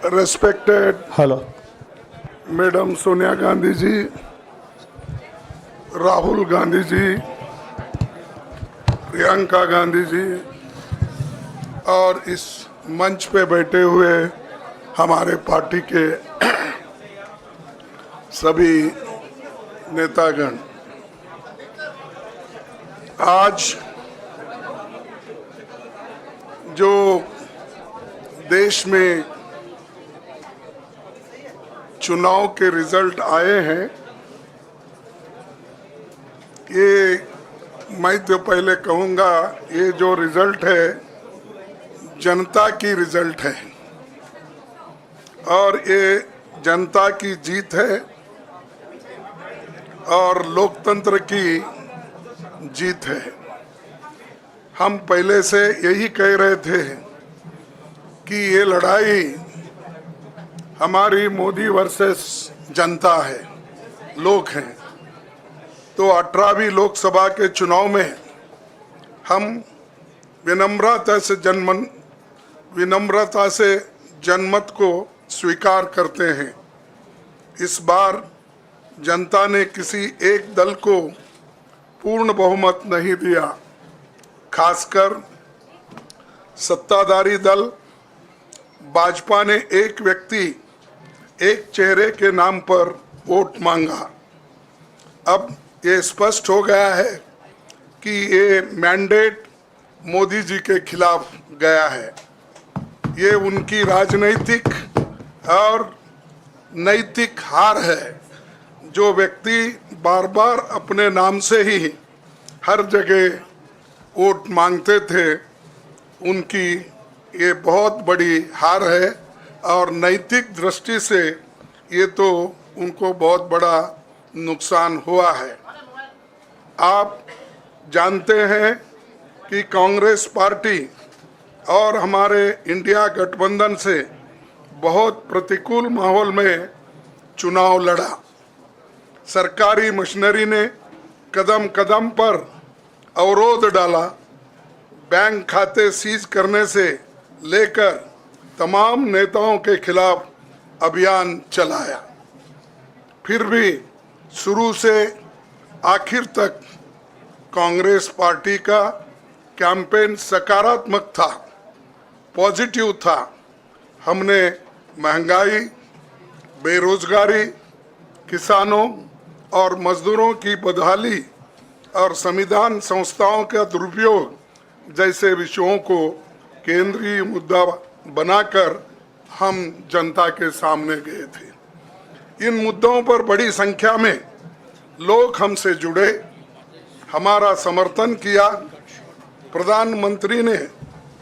Respected Hello. Madam Sonia Gandhi ji, Rahul Gandhi ji, Priyanka Gandhi ji और इस मंच पे बैठे हुए हमारे पार्टी के सभी नेतागण, आज जो देश में चुनाव के रिजल्ट आए हैं, ये मैं तो पहले कहूँगा, ये जो रिजल्ट है जनता की रिजल्ट है और ये जनता की जीत है और लोकतंत्र की जीत है। हम पहले से यही कह रहे थे कि ये लड़ाई हमारी मोदी वर्सेस जनता है, लोग हैं। तो 18वीं लोकसभा के चुनाव में हम विनम्रता से जनमत को स्वीकार करते हैं। इस बार जनता ने किसी एक दल को पूर्ण बहुमत नहीं दिया, खासकर सत्ताधारी दल भाजपा ने एक व्यक्ति, एक चेहरे के नाम पर वोट मांगा। अब ये स्पष्ट हो गया है कि ये मैंडेट मोदी जी के खिलाफ गया है। ये उनकी राजनीतिक और नैतिक हार है। जो व्यक्ति बार बार अपने नाम से ही हर जगह वोट मांगते थे, उनकी ये बहुत बड़ी हार है और नैतिक दृष्टि से ये तो उनको बहुत बड़ा नुकसान हुआ है। आप जानते हैं कि कांग्रेस पार्टी और हमारे इंडिया गठबंधन से बहुत प्रतिकूल माहौल में चुनाव लड़ा। सरकारी मशीनरी ने कदम कदम पर अवरोध डाला, बैंक खाते सीज करने से लेकर तमाम नेताओं के खिलाफ अभियान चलाया। फिर भी शुरू से आखिर तक कांग्रेस पार्टी का कैंपेन सकारात्मक था, पॉजिटिव था। हमने महंगाई, बेरोजगारी, किसानों और मजदूरों की बदहाली और संविधान संस्थाओं का दुरुपयोग जैसे विषयों को केंद्रीय मुद्दा बनाकर हम जनता के सामने गए थे। इन मुद्दों पर बड़ी संख्या में लोग हमसे जुड़े, हमारा समर्थन किया। प्रधानमंत्री ने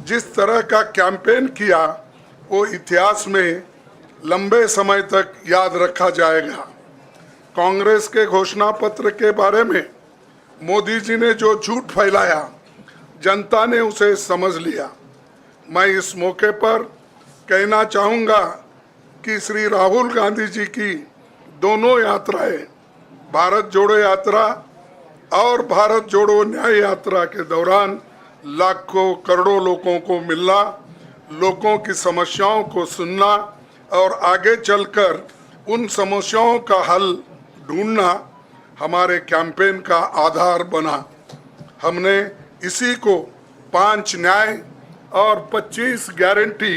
जिस तरह का कैंपेन किया वो इतिहास में लंबे समय तक याद रखा जाएगा। कांग्रेस के घोषणा पत्र के बारे में मोदी जी ने जो झूठ फैलाया, जनता ने उसे समझ लिया। मैं इस मौके पर कहना चाहूँगा कि श्री राहुल गांधी जी की दोनों यात्राएं, भारत जोड़ो यात्रा और भारत जोड़ो न्याय यात्रा के दौरान लाखों करोड़ों लोगों को मिलना, लोगों की समस्याओं को सुनना और आगे चलकर उन समस्याओं का हल ढूंढना हमारे कैंपेन का आधार बना। हमने इसी को 5 न्याय और 25 गारंटी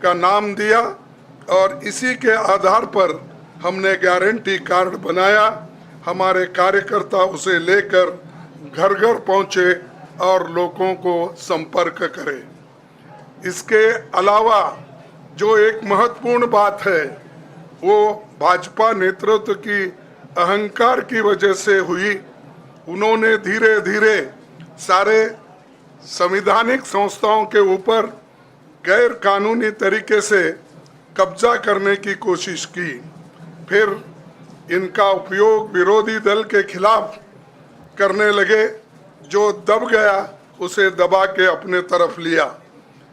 का नाम दिया और इसी के आधार पर हमने गारंटी कार्ड बनाया। हमारे कार्यकर्ता उसे लेकर घर घर पहुँचे और लोगों को संपर्क करें। इसके अलावा जो एक महत्वपूर्ण बात है वो भाजपा नेतृत्व की अहंकार की वजह से हुई। उन्होंने धीरे धीरे सारे संवैधानिक संस्थाओं के ऊपर गैर कानूनी तरीके से कब्जा करने की कोशिश की। फिर इनका उपयोग विरोधी दल के खिलाफ करने लगे। जो दब गया उसे दबा के अपने तरफ लिया,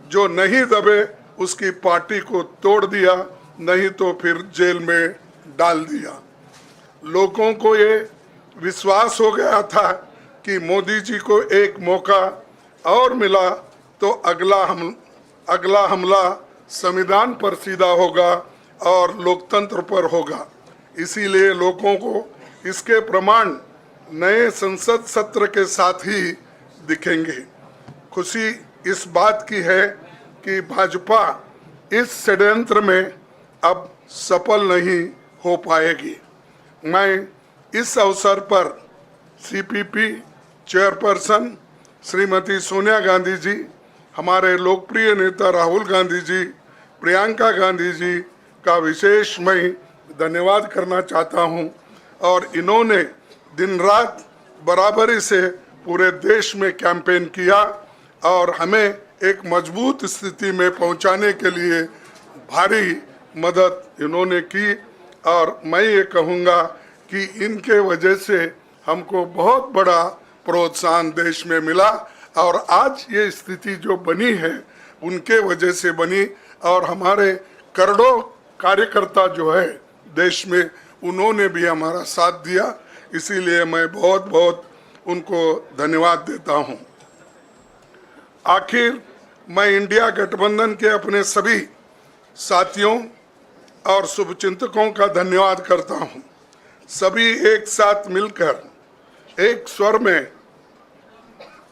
जो नहीं दबे उसकी पार्टी को तोड़ दिया, नहीं तो फिर जेल में डाल दिया। लोगों को ये विश्वास हो गया था कि मोदी जी को एक मौका और मिला तो अगला हमला संविधान पर सीधा होगा और लोकतंत्र पर होगा। इसीलिए लोगों को इसके प्रमाण नए संसद सत्र के साथ ही दिखेंगे। खुशी इस बात की है कि भाजपा इस षड्यंत्र में अब सफल नहीं हो पाएगी। मैं इस अवसर पर सीपीपी चेयरपर्सन श्रीमती सोनिया गांधी जी, हमारे लोकप्रिय नेता राहुल गांधी जी, प्रियंका गांधी जी का विशेष मैं धन्यवाद करना चाहता हूं। और इन्होंने दिन रात बराबरी से पूरे देश में कैंपेन किया और हमें एक मजबूत स्थिति में पहुंचाने के लिए भारी मदद इन्होंने की। और मैं ये कहूँगा कि इनके वजह से हमको बहुत बड़ा प्रोत्साहन देश में मिला और आज ये स्थिति जो बनी है उनके वजह से बनी। और हमारे करोड़ों कार्यकर्ता जो है देश में, उन्होंने भी हमारा साथ दिया। इसीलिए मैं बहुत बहुत उनको धन्यवाद देता हूं। आखिर मैं इंडिया गठबंधन के अपने सभी साथियों और शुभचिंतकों का धन्यवाद करता हूं। सभी एक साथ मिलकर एक स्वर में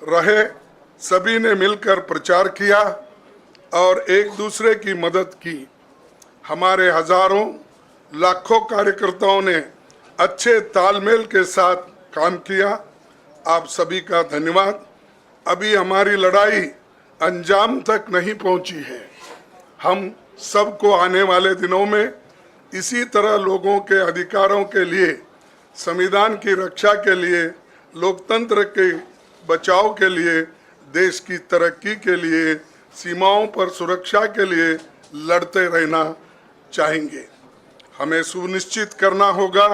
रहे, सभी ने मिलकर प्रचार किया और एक दूसरे की मदद की। हमारे हजारों लाखों कार्यकर्ताओं ने अच्छे तालमेल के साथ काम किया। आप सभी का धन्यवाद। अभी हमारी लड़ाई अंजाम तक नहीं पहुंची है। हम सबको आने वाले दिनों में इसी तरह लोगों के अधिकारों के लिए, संविधान की रक्षा के लिए, लोकतंत्र के बचाव के लिए, देश की तरक्की के लिए, सीमाओं पर सुरक्षा के लिए लड़ते रहना चाहेंगे। हमें सुनिश्चित करना होगा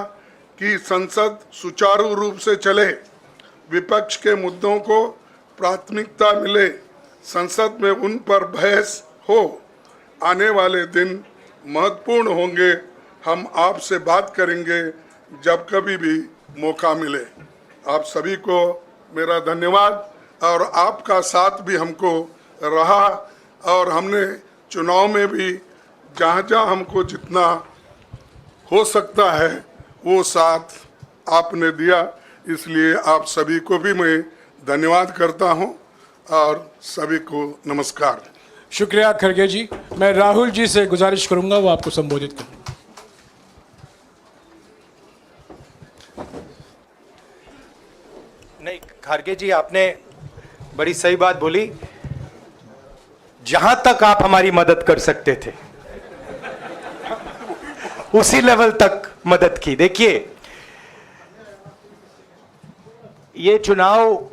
कि संसद सुचारू रूप से चले, विपक्ष के मुद्दों को प्राथमिकता मिले, संसद में उन पर बहस हो। आने वाले दिन महत्वपूर्ण होंगे। हम आपसे बात करेंगे जब कभी भी मौका मिले। आप सभी को मेरा धन्यवाद। और आपका साथ भी हमको रहा और हमने चुनाव में भी जहाँ जहाँ हमको जितना हो सकता है वो साथ आपने दिया। इसलिए आप सभी को भी मैं धन्यवाद करता हूं और सभी को नमस्कार। शुक्रिया खड़गे जी। मैं राहुल जी से गुजारिश करूंगा वो आपको संबोधित करें। नहीं, खड़गे जी आपने बड़ी सही बात बोली। जहां तक आप हमारी मदद कर सकते थे उसी लेवल तक मदद की। देखिए, ये चुनाव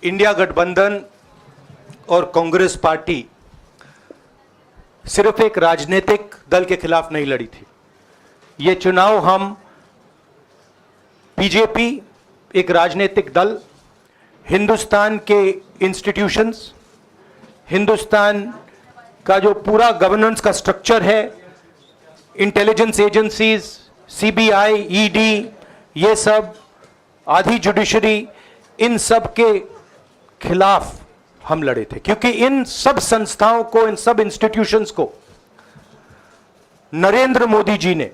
इंडिया गठबंधन और कांग्रेस पार्टी सिर्फ एक राजनीतिक दल के खिलाफ नहीं लड़ी थी। ये चुनाव हम बीजेपी, एक राजनीतिक दल, हिंदुस्तान के इंस्टीट्यूशंस, हिंदुस्तान का जो पूरा गवर्नेंस का स्ट्रक्चर है, इंटेलिजेंस एजेंसीज, सीबीआई, ईडी, ये सब, आधी जुडिशरी, इन सब के खिलाफ हम लड़े थे। क्योंकि इन सब संस्थाओं को, इन सब इंस्टीट्यूशंस को नरेंद्र मोदी जी ने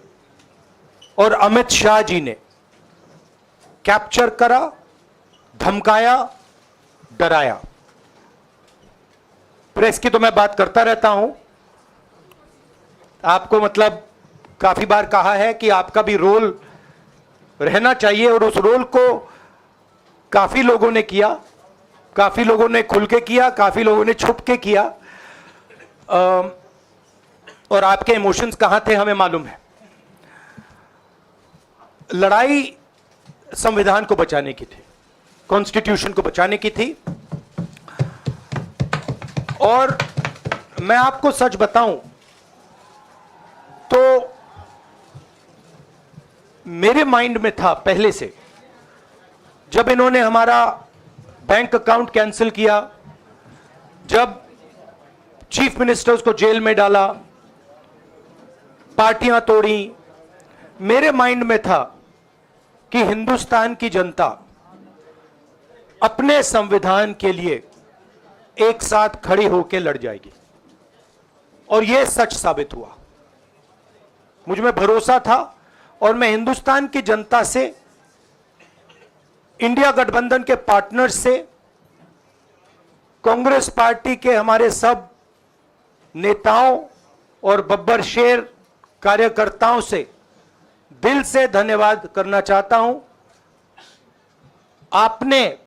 और अमित शाह जी ने कैप्चर करा, धमकाया, डराया। प्रेस की तो मैं बात करता रहता हूं। आपको मतलब काफी बार कहा है कि आपका भी रोल रहना चाहिए, और उस रोल को काफी लोगों ने किया, काफी लोगों ने खुल के किया, काफी लोगों ने छुप के किया। और आपके इमोशंस कहां थे हमें मालूम है। लड़ाई संविधान को बचाने की थी, कॉन्स्टिट्यूशन को बचाने की थी। और मैं आपको सच बताऊं तो मेरे माइंड में था पहले से, जब इन्होंने हमारा बैंक अकाउंट कैंसिल किया, जब चीफ मिनिस्टर्स को जेल में डाला, पार्टियां तोड़ी, मेरे माइंड में था कि हिंदुस्तान की जनता अपने संविधान के लिए एक साथ खड़ी होकर लड़ जाएगी। और यह सच साबित हुआ। मुझ में भरोसा था और मैं हिंदुस्तान की जनता से, इंडिया गठबंधन के पार्टनर्स से, कांग्रेस पार्टी के हमारे सब नेताओं और बब्बर शेर कार्यकर्ताओं से दिल से धन्यवाद करना चाहता हूं। आपने